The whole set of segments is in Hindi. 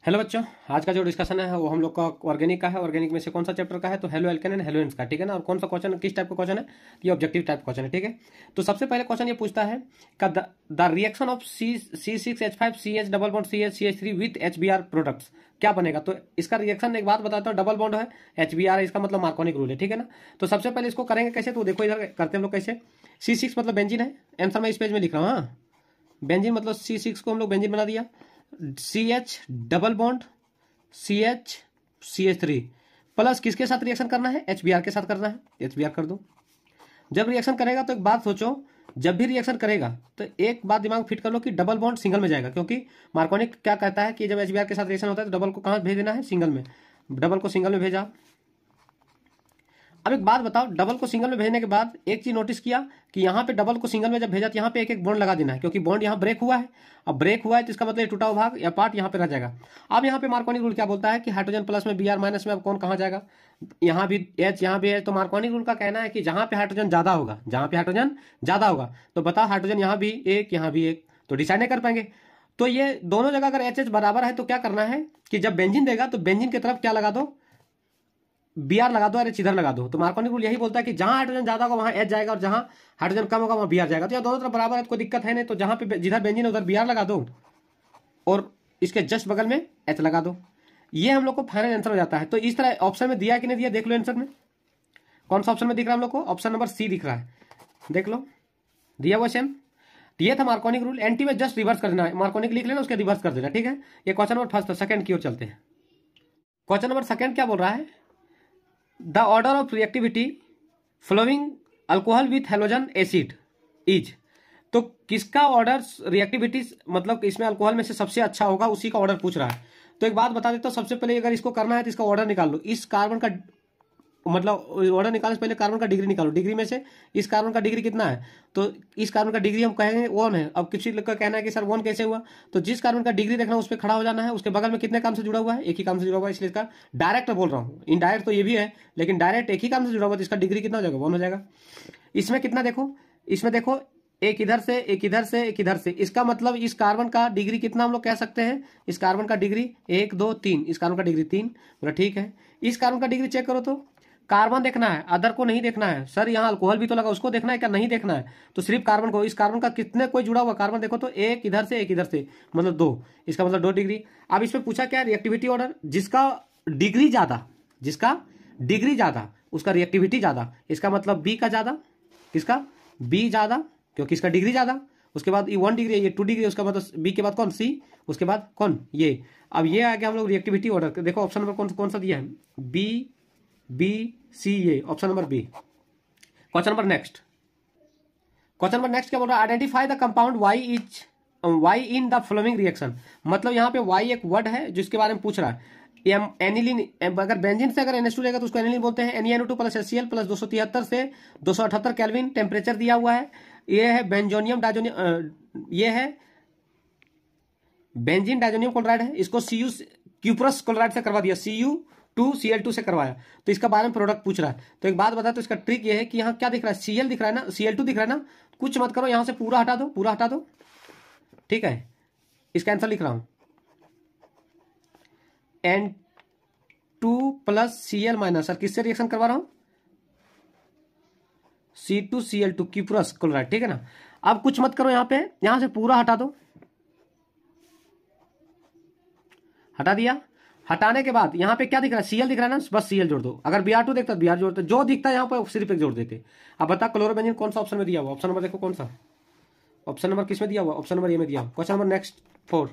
हेलो बच्चों, आज का जो डिस्कशन है वो हम लोग का ऑर्गेनिक का है। ऑर्गेनिक में से कौन सा चैप्टर का है? तो halo alkane and hello ends का, ठीक है ना। और कौन सा क्वेश्चन, किस टाइप का क्वेश्चन है? ये ऑब्जेक्टिव टाइप क्वेश्चन है, ठीक है। तो सबसे पहले क्वेश्चन ये पूछता है का the reaction of C6H5CH double bond CH3 with HBr products क्या बनेगा। तो इसका रिएक्शन एक बात बताता हूँ, डबल बॉन्ड है, HBr है, इसका मतलब मार्कोनिक रूल है, ठीक है ना। तो सबसे पहले इसको करेंगे कैसे, तो देखो इधर करते हैं हम लोग कैसे। C6 मतलब बेंजीन है, आंसर मैं इस पेज में लिख रहा हूँ। हाँ, बेंजीन मतलब C6 को हम लोग बेंजीन बना दिया। CH double bond CH3 plus किसके साथ रिएक्शन करना है? HBr के साथ करना है। HBr कर दो। जब रिएक्शन करेगा तो एक बात सोचो, जब भी रिएक्शन करेगा तो एक बात दिमाग फिट कर लो कि डबल बॉन्ड सिंगल में जाएगा, क्योंकि मार्कोनिक क्या कहता है कि जब HBr के साथ रिएक्शन होता है तो डबल को कहां भेज देना है? सिंगल में। डबल को सिंगल में भेजा। अब एक बात बताओ, डबल को सिंगल में भेजने के बाद एक चीज नोटिस किया कि यहाँ पे डबल को सिंगल में जब भेजा तो यहाँ पे एक एक बॉन्ड लगा देना है, क्योंकि बॉन्ड यहाँ ब्रेक हुआ है। अब ब्रेक हुआ है तो इसका मतलब टूटा हुआ भाग या पार्ट यहाँ पे रह जाएगा। अब यहाँ पे मार्कोनिक रूल क्या बोलता है कि हाइड्रोजन प्लस में Br माइनस में अब कौन कहाँ जाएगा? यहाँ भी H, यहाँ भी H। तो मार्कोनिक रूल का कहना है कि जहाँ पे हाइड्रोजन ज्यादा होगा, जहाँ पे हाइड्रोजन ज्यादा होगा, तो बताओ हाइड्रोजन यहाँ भी एक, यहाँ भी एक, तो डिसाइड नहीं कर पाएंगे। तो ये दोनों जगह अगर HH बराबर है तो क्या करना है कि जब बेंजीन देगा तो बेंजीन की तरफ क्या लगा दो? Br लगा दो और H इधर लगा दो। तो मार्कोनिक रूल यही बोलता है कि जहां हाइड्रोजन ज्यादा होगा वहां H जाएगा और जहां हाइड्रोजन कम होगा वहां Br जाएगा। तो यहाँ दोनों तरफ बराबर है तो कोई दिक्कत है नहीं। तो जहां पे जिधर बेंजीन है उधर Br लगा दो और इसके जस्ट बगल में H लगा दो। ये हम लोग को फाइनल आंसर हो जाता है। तो इस तरह ऑप्शन में दिया कि नहीं दिया देख लो। आंसर में कौन सा ऑप्शन में दिख रहा है हम लोग को? ऑप्शन नंबर C दिख रहा है, देख लो, दिया हुआ सेम। ये था मार्कोनिक रूल। एंटी में जस्ट रिवर्स कर देना है, मार्कोनिक लिख लेना, उसके रिवर्स कर देना, ठीक है। ये क्वेश्चन नंबर फर्स्ट, सेकंड की ओर चलते हैं। क्वेश्चन नंबर सेकंड क्या बोल रहा है? The order of reactivity following alcohol with halogen acid is. तो किसका ऑर्डर रिएक्टिविटी मतलब इसमें अल्कोहल में से सबसे अच्छा होगा, उसी का ऑर्डर पूछ रहा है। तो एक बात बता देता हूं, सबसे पहले अगर इसको करना है तो इसका ऑर्डर निकाल लो। इस कार्बन का मतलब ऑर्डर निकालने से पहले कार्बन का डिग्री निकालो। डिग्री में से इस कार्बन का डिग्री कितना है? तो इस कार्बन का डिग्री हम कहेंगे 1 है। अब किसी लोग का कहना है कि सर 1 कैसे हुआ? तो जिस कार्बन का डिग्री देखना उस पर खड़ा हो जाना है। उसके बगल में कितने काम से जुड़ा हुआ है? एक ही काम से जुड़ा हुआ है, इसलिए इसका डायरेक्ट बोल रहा हूँ। इनडायरेक्ट तो ये भी है, लेकिन डायरेक्ट एक ही काम से जुड़ा हुआ है तो इसका डिग्री कितना हो जाएगा? 1 हो जाएगा। इसमें कितना देखो, इसमें देखो एक इधर से, एक इधर से, एक इधर से। इसका मतलब इस कार्बन का डिग्री कितना हम लोग कह सकते हैं? इस कार्बन का डिग्री 1 2 3, इस कार्बन का डिग्री 3, बोला ठीक है। इस कार्बन का डिग्री चेक करो तो कार्बन देखना है, अदर को नहीं देखना है। सर यहाँ अल्कोहल भी तो लगा, उसको देखना है क्या? नहीं देखना है। तो सिर्फ कार्बन को, इस कार्बन का कितने कोई जुड़ा हुआ कार्बन देखो तो एक इधर से, एक इधर से, मतलब 2, इसका मतलब 2 डिग्री। अब इसमें पूछा क्या? Reactivity order. जिसका डिग्री ज्यादा, जिसका डिग्री ज्यादा उसका रिएक्टिविटी ज्यादा। इसका मतलब बी का ज्यादा, किसका? बी ज्यादा, क्योंकि इसका डिग्री ज्यादा। उसके बाद ये 1 डिग्री, ये 2 डिग्री, उसका मतलब बी के बाद कौन? सी। उसके बाद कौन? ये। अब ये आ गया हम लोग रिएक्टिविटी ऑर्डर। देखो ऑप्शन नंबर कौन सा दिया है? बी, बी, सी, ये option number B. Question number next, question number next क्या बोल रहा है? Identify the compound Y in the following reaction. मतलब यहाँ पे वाई एक वर्ड है जिसके बारे में पूछ रहा है। एनिलीन, अगर बेंजीन से अगर NH2 रहेगा तो उसको एनिलीन बोलते हैं। NeNO2 प्लस HCl प्लस 273 से 278 केल्विन टेम्परेचर दिया हुआ है। ये है बेंजोनियम डाइजोनियम, ये है बेंजीन डाइजोनियम क्लोराइड है। इसको Cu क्यूप्रस क्लोराइड से करवा दिया, Cu2Cl2 से करवाया। तो इसका बारे में प्रोडक्ट पूछ रहा है। तो एक बात बता, तो इसका ट्रिक ये है कि यहाँ क्या दिख रहा है? Cl दिख रहा है ना, Cl2 दिख रहा है ना। कुछ मत करो, यहां से पूरा हटा दो, पूरा हटा दो, ठीक है। इसका आंसर लिख रहा हूं, N2 plus Cl minus. Sir किससे रिएक्शन करवा रहा हूं? C2Cl2 क्यूप्रस क्लोराइड, ठीक है ना। अब कुछ मत करो, यहां पे, यहां से पूरा हटा दो, हटा दिया। हटाने के बाद यहाँ पे क्या दिख रहा है? Cl दिख रहा है ना, बस Cl जोड़ दो। अगर Br2 देखता है Br जोड़ दो, जो दिखता है यहाँ पर सिर्फ एक जोड़ देते। अब बता क्लोरोबेंजीन कौन सा ऑप्शन में दिया हुआ? ऑप्शन नंबर देखो कौन सा ऑप्शन नंबर किस में दिया हुआ? ऑप्शन नंबर ए में दिया हुआ। Question number next 4,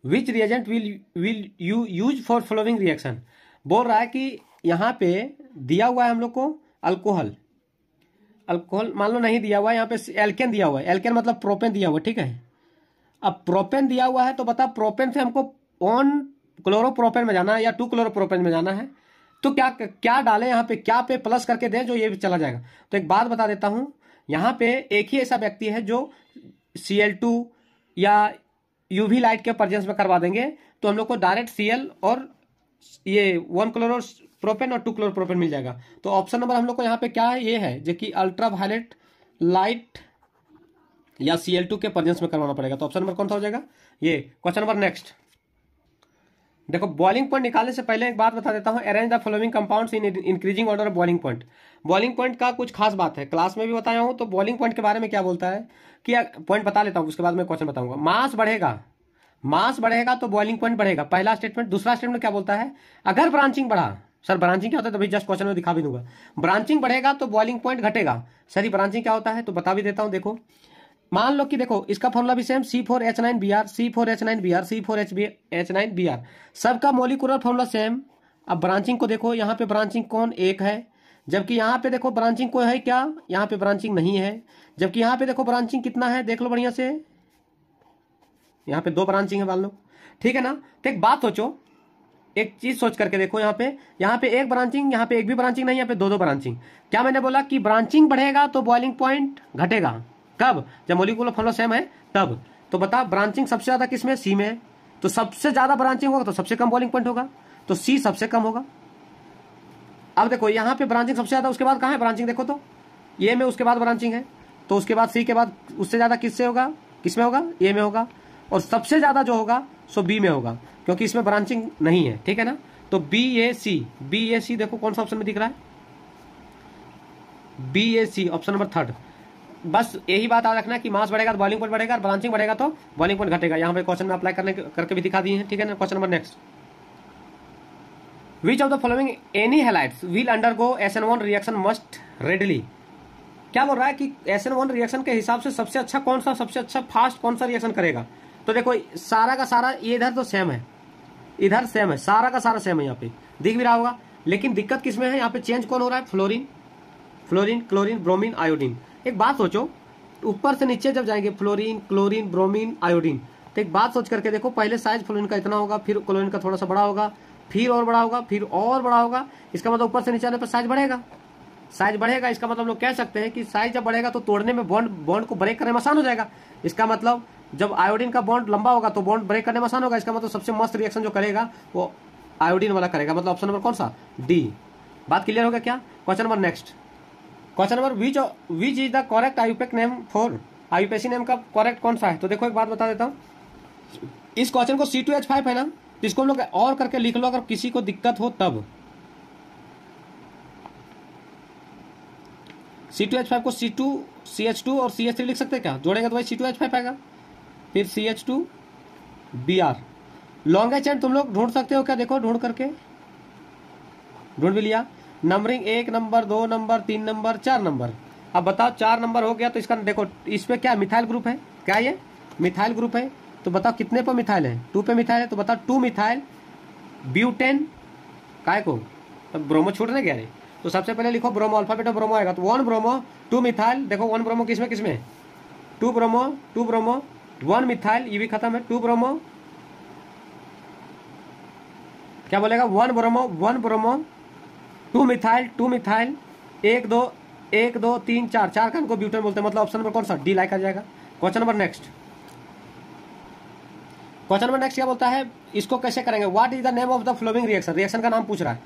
which reagent will you use for following reaction. बोल रहा है कि यहाँ पे दिया हुआ है हम लोग को अल्कोहल, अल्कोहल मान लो नहीं दिया हुआ है, यहाँ पे एल्केन दिया हुआ है। एल्केन मतलब प्रोपेन दिया हुआ है, ठीक है। अब प्रोपेन दिया हुआ है तो बता, प्रोपेन से हमको 1 क्लोरोप्रोपेन में जाना है या 2 क्लोरोप्रोपेन में जाना है। तो क्या क्या डालें यहाँ पे? क्या पे प्लस करके दें जो ये भी चला जाएगा। तो एक बात बता देता हूं, यहाँ पे एक ही ऐसा व्यक्ति है जो Cl2 या यूवी लाइट के प्रेजेंस में करवा देंगे तो हम लोग को डायरेक्ट Cl और ये 1 क्लोरोप्रोपेन और 2 क्लोरोप्रोपेन मिल जाएगा। तो ऑप्शन नंबर हम लोग को यहाँ पे क्या है? ये है जो कि अल्ट्रा वायलेट लाइट या Cl2 के प्रेजेंस में करवाना पड़ेगा। तो ऑप्शन नंबर कौन सा हो जाएगा? ये क्वेश्चन नंबर नेक्स्ट। देखो बॉइलिंग पॉइंट निकालने से पहले एक बात बता देता हूं, arrange the following compounds in increasing order of boiling point. Boiling point का कुछ खास बात है, क्लास में भी बताया हूं, तो बॉइलिंग पॉइंट के बारे में क्या बोलता है कि पॉइंट बता लेता हूं, उसके बाद मैं क्वेश्चन बताऊंगा। मास बढ़ेगा तो बॉइलिंग पॉइंट बढ़ेगा, पहला स्टेटमेंट। दूसरा स्टेटमेंट क्या बोलता है, अगर ब्रांचिंग बढ़ा, सर ब्रांचिंग क्या होता है, तो भाई जस्ट क्वेश्चन में दिखा भी दूंगा। ब्रांचिंग बढ़ेगा तो बॉइलिंग पॉइंट घटेगा, सर ये ब्रांचिंग क्या होता है तो बता भी देता हूं। देखो मान लो कि देखो इसका फॉर्मूला भी सेम, C4H9Br, C4H9Br, C4H9Br, सबका मोलिकुलर फॉर्मूला सेम। अब ब्रांचिंग को देखो, यहाँ पे ब्रांचिंग कौन एक है, जबकि यहाँ पे देखो ब्रांचिंग कोई है क्या, यहाँ पे ब्रांचिंग नहीं है, जबकि यहाँ पे देखो ब्रांचिंग कितना है, देख लो बढ़िया से, यहाँ पे 2 ब्रांचिंग है मान लो, ठीक है ना। तो एक बात सोचो, एक चीज सोच करके देखो, यहाँ पे एक ब्रांचिंग, यहाँ पे एक भी ब्रांचिंग नहीं, यहाँ पे 2 ब्रांचिंग। क्या मैंने बोला कि ब्रांचिंग बढ़ेगा तो बॉइलिंग पॉइंट घटेगा, कब, जब मोलिकुलर फॉर्मूला सेम है तब। तो बता ब्रांचिंग सबसे ज्यादा किसमें, सी में, तो सबसे ज्यादा ब्रांचिंग होगा तो सबसे कम बॉइलिंग पॉइंट होगा, तो सी सबसे कम होगा। अब देखो यहाँ पे ब्रांचिंग सबसे ज्यादा, उसके बाद कहाँ है ब्रांचिंग, देखो तो ए में, उसके बाद ब्रांचिंग है, तो उसके बाद सी के बाद उससे ज्यादा किससे होगा, किसमें होगा, ए में होगा, और सबसे ज्यादा जो होगा सो बी में होगा, क्योंकि इसमें ब्रांचिंग नहीं है, ठीक है ना। तो BAC देखो कौन सा ऑप्शन में दिख रहा है, BAC ऑप्शन नंबर 3। बस यही बात याद रखना कि मास बढ़ेगा तो बॉइलिंग पॉइंट बढ़ेगा, और ब्रांचिंग बढ़ेगा तो बॉइलिंग पॉइंट घटेगा। यहाँ पे क्वेश्चन में अप्लाई करके भी दिखा दिए हैं, ठीक है ना। Question number next, which of the following any halides will undergo SN1 reaction must readily. क्या बोल रहा है कि SN1 रिएक्शन के हिसाब से सबसे अच्छा कौन सा, सबसे अच्छा फास्ट कौन सा रिएक्शन करेगा। तो देखो सारा का सारा ये इधर तो सेम है, इधर सेम है, सारा का सारा सेम है, यहाँ पे दिख भी रहा होगा, लेकिन दिक्कत किसमें है, यहाँ पे चेंज कौन हो रहा है, फ्लोरीन, क्लोरीन, ब्रोमीन, आयोडीन। एक बात सोचो, ऊपर से नीचे जब जाएंगे फ्लोरीन, क्लोरीन, ब्रोमीन, आयोडीन, तो एक बात सोच करके देखो, पहले साइज फ्लोरीन का इतना होगा, फिर क्लोरीन का थोड़ा सा बड़ा होगा, फिर और बड़ा होगा, फिर और बड़ा होगा। इसका मतलब ऊपर से नीचे आने पर साइज बढ़ेगा। इसका मतलब लोग कह सकते हैं कि साइज जब बढ़ेगा तो तोड़ने में बॉन्ड को ब्रेक करने में आसान हो जाएगा। इसका मतलब जब आयोडीन का बॉन्ड लंबा होगा तो बॉन्ड ब्रेक करने में आसान होगा। इसका मतलब सबसे मस्त रिएक्शन जो करेगा वो आयोडीन वाला करेगा, मतलब ऑप्शन नंबर कौन सा, डी। बात क्लियर होगा क्या। Question number next, question number which is the correct IUPAC name for, आयुपेसी name का करेक्ट कौन सा है। तो देखो एक बात बता देता हूँ, इस क्वेश्चन को C2H5 है ना, तो इसको हम लोग और करके लिख लो अगर किसी को दिक्कत हो तब। C2H5 को C2CH2 और CH3 लिख सकते हैं क्या, जोड़ेगा तो भाई C2H5 आएगा, फिर CH2Br। लॉन्गेस्ट चेन तुम लोग ढूंढ सकते हो क्या, देखो ढूंढ करके, ढूंढ भी लिया। Numbering 1 number, 2 number, 3 number, 4 number. अब बताओ 4 नंबर हो गया तो इसका देखो इसमें क्या मिथाइल ग्रुप है, क्या ये मिथाइल ग्रुप है, तो बताओ कितने पर मिथाइल है, 2 पे मिथाइल है, तो बताओ 2 मिथाइल ब्यूटेन, काय को ब्रोमो छूटने गया रे, तो सबसे पहले लिखो ब्रोमो, अल्फाबेट में ब्रोमो आएगा, तो 1 ब्रोमो 2 मिथाइल। देखो 1 ब्रोमो किसमें 2 ब्रोमो 1 मिथाइल, ये भी खत्म है, 2 ब्रोमो, क्या बोलेगा 1 ब्रोमो 2 मिथाइल 1 2 3 4 का इनको ब्यूटेन बोलते हैं, मतलब ऑप्शन नंबर कौन सा, डी लाइक आ जाएगा। क्वेश्चन नंबर नेक्स्ट क्या बोलता है, इसको कैसे करेंगे, what is the name of the flowing reaction का नाम पूछ रहा है।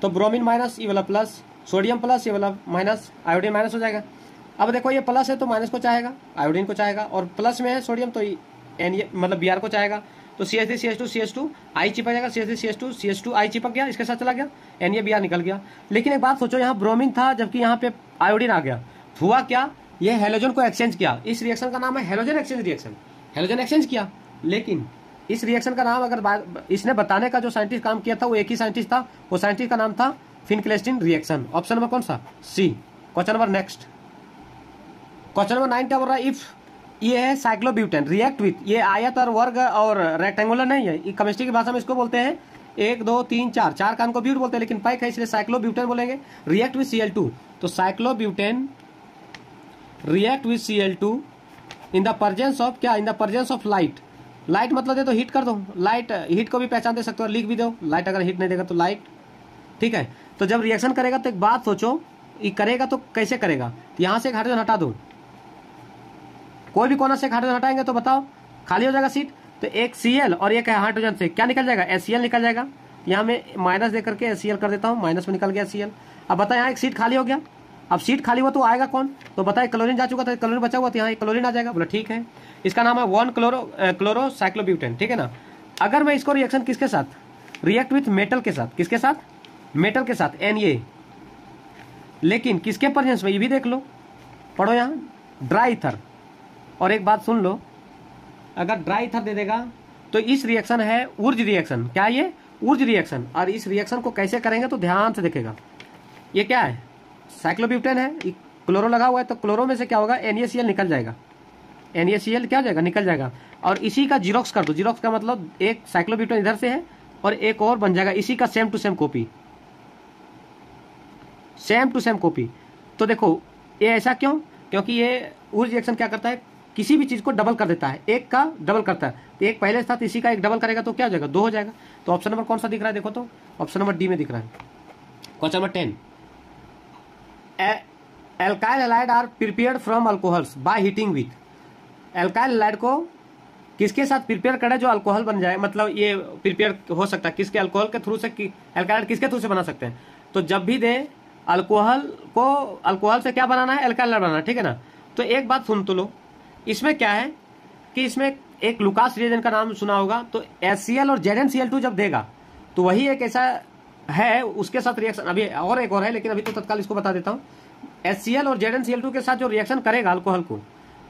तो ब्रोमीन माइनस, ये वाला प्लस, सोडियम प्लस, ये वाला माइनस, आयोडीन माइनस हो जाएगा। अब देखो ये प्लस है तो माइनस को चाहेगा, आयोडीन को चाहेगा, और प्लस में है सोडियम तो मतलब Br को चाहेगा, तो CH3CH2 आई चिपक जाएगा, CH3CH2 आई चिपक गया, इसके साथ चला गया, NaBr निकल गया। लेकिन एक बात सोचो, यहाँ ब्रोमीन था जबकि यहाँ पे आयोडीन आ गया, हुआ क्या, ये हेलोजन को एक्सचेंज किया। इस रिएक्शन का नाम है halogen exchange reaction, halogen exchange किया। लेकिन इस रिएक्शन का नाम अगर इसने बताने का जो साइंटिस्ट काम किया था वो एक ही साइंटिस्ट था, वो साइंटिस्ट का नाम था फिनक्लेस्टीन रिएक्शन, ऑप्शन नंबर कौन सा, C. Question number next, question number 9 क्या बोल रहा है, इफ ये है साइक्लोब्यूटेन रिएक्ट विथ, ये आयत और वर्ग और रेक्टेंगुलर नहीं है, केमिस्ट्री की भाषा में इसको बोलते हैं 1 2 3 4 का इनको ब्यूट बोलते हैं, लेकिन पैक है इसलिए साइक्लोब्यूटेन बोलेंगे। रिएक्ट विथ Cl2, तो cyclobutane react with Cl2 in the presence of, क्या, in the presence of light. Light मतलब दे तो हीट कर दो, लाइट हीट को भी पहचान दे सकते हो, लिख भी दो, लाइट अगर हीट नहीं देगा तो लाइट, ठीक है। तो जब रिएक्शन करेगा तो एक बात सोचो, ये करेगा तो कैसे करेगा, यहाँ से एक हाइड्रोजन हटा दो, कोई भी कोना से एक हाइड्रोजन हटाएंगे तो बताओ खाली हो जाएगा सीट, तो एक Cl और एक हाइड्रोजन से क्या निकल जाएगा, HCl निकल जाएगा। यहाँ मैं माइनस दे करके HCl कर देता हूँ, माइनस में निकल गया Cl। अब बताओ यहाँ एक सीट खाली हो गया, अब सीट खाली हुआ तो आएगा कौन, तो बताए क्लोरीन जा चुका था, क्लोरीन बचा हुआ था, यहाँ क्लोरीन आ जाएगा। बोला ठीक है, इसका नाम है 1 क्लोरोसाइक्लोब्यूटेन, ठीक है ना। अगर मैं इसको रिएक्शन किसके साथ, रिएक्ट विथ मेटल के साथ, किसके साथ, मेटल के साथ Na, लेकिन किसके प्रेजेंस में, ये भी देख लो, पढ़ो यहाँ, ड्राई ईथर। और एक बात सुन लो, अगर ड्राई ईथर दे देगा तो इस रिएक्शन है ऊर्ज रिएक्शन, क्या ये ऊर्ज रिएक्शन। और इस रिएक्शन को कैसे करेंगे तो ध्यान से देखेगा, ये क्या है, साइक्लोब्यूटेन है, क्लोरो लगा हुआ है, तो क्लोरो में से क्या होगा, NaCl निकल जाएगा, NaCl क्या हो जाएगा, निकल जाएगा। और इसी का जीरोक्स कर दो, जीरोक्स का मतलब एक साइक्लोब्यूटेन इधर से है और एक और बन जाएगा इसी का same to same copy, same to same copy. तो देखो ये ऐसा क्यों, क्योंकि ये ऊर्ज रिएक्शन क्या करता है, किसी भी चीज को डबल कर देता है, एक का डबल करता है, तो एक पहले था तो इसी का एक डबल करेगा तो क्या हो जाएगा, 2 हो जाएगा। तो ऑप्शन नंबर कौन सा दिख रहा है, देखो तो ऑप्शन नंबर डी में दिख रहा है। Question number 10, alkyl halide are prepared from alcohols by heating with. Alkyl halide को किसके साथ प्रिपेयर करे जो अल्कोहल बन जाए, मतलब ये प्रिपेयर हो सकता है किसके, अल्कोहल के थ्रू से, एल्काइल किसके थ्रू से बना सकते हैं। तो जब भी दे अल्कोहल को, अल्कोहल से क्या बनाना है, एल्काइल हैलाइड बनाना है, ठीक है ना। तो एक बात सुन तो लो, इसमें क्या है कि इसमें एक लुकास रिएजेंट का नाम सुना होगा, तो HCl और ZnCl2 जब देगा तो वही एक ऐसा है, उसके साथ रिएक्शन, अभी और एक और है लेकिन अभी तो तत्काल इसको बता देता हूँ। HCl और ZnCl2 के साथ जो रिएक्शन करेगा अल्कोहल को,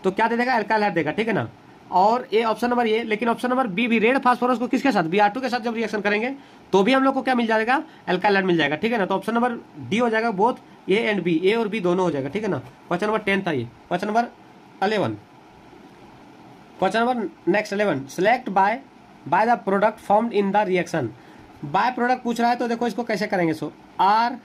तो क्या दे देगा, एल्काइल हैलाइड देगा, ठीक है ना। और ये ऑप्शन नंबर ये, लेकिन ऑप्शन नंबर बी भी, रेड फास्फोरस को किसके साथ, Br2 के साथ जब रिएक्शन करेंगे तो भी हम लोग को क्या मिल जाएगा, एल्काइल हैलाइड मिल जाएगा, ठीक है ना। तो ऑप्शन नंबर डी हो जाएगा, both A and B, A और B दोनों हो जाएगा, ठीक है ना। क्वेश्चन नंबर 10 था ये। Question number 11, question number next 11, select by the product formed in the reaction. By product पूछ रहा है तो देखो इसको कैसे करेंगे। सो ROH,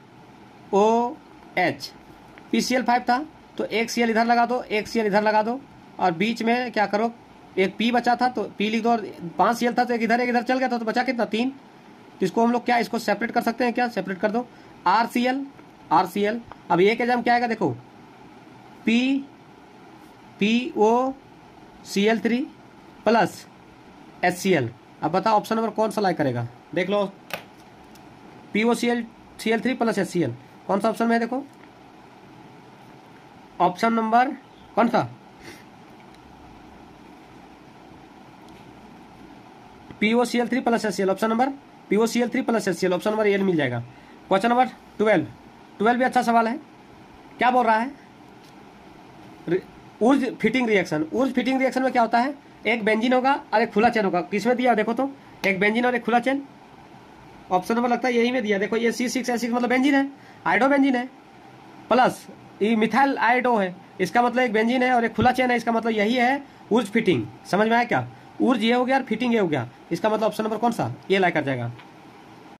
PCl5 था तो एक Cl इधर लगा दो, एक Cl इधर लगा दो, और बीच में क्या करो, एक P बचा था तो P लिख दो, और 5 Cl था तो एक इधर चल गया था, तो बचा कितना, 3। तो इसको हम लोग क्या, इसको सेपरेट कर सकते हैं क्या, सेपरेट कर दो, RCl। अब ये के एग्जाम क्या आएगा, देखो POCl3 प्लस HCl। अब बताओ ऑप्शन नंबर कौन सा लाइक करेगा, देख लो, POCl3 प्लस HCl कौन सा ऑप्शन में है, देखो ऑप्शन नंबर कौन सा, POCl3 plus HCl, option number POCl3 plus HCl, option number A मिल जाएगा। क्वेश्चन नंबर 12 भी अच्छा सवाल है। क्या बोल रहा है, Wurtz fitting reaction. Wurtz fitting reaction में क्या होता है, एक बेंजीन होगा और एक खुला चेन होगा। किसमें दिया देखो तो, एक बेंजीन और एक खुला चेन, ऑप्शन नंबर लगता है यही में दिया, देखो ये C6H6 मतलब बेंजीन है, आयोडो बेंजीन है, प्लस ये मिथाइल आयोडो है, इसका मतलब एक बेंजीन है और एक खुला चेन है, इसका मतलब यही है ऊर्ज फिटिंग। समझ में आया क्या, ऊर्ज ये हो गया और फिटिंग ये हो गया, इसका मतलब ऑप्शन नंबर कौन सा, ये लाइक कर जाएगा।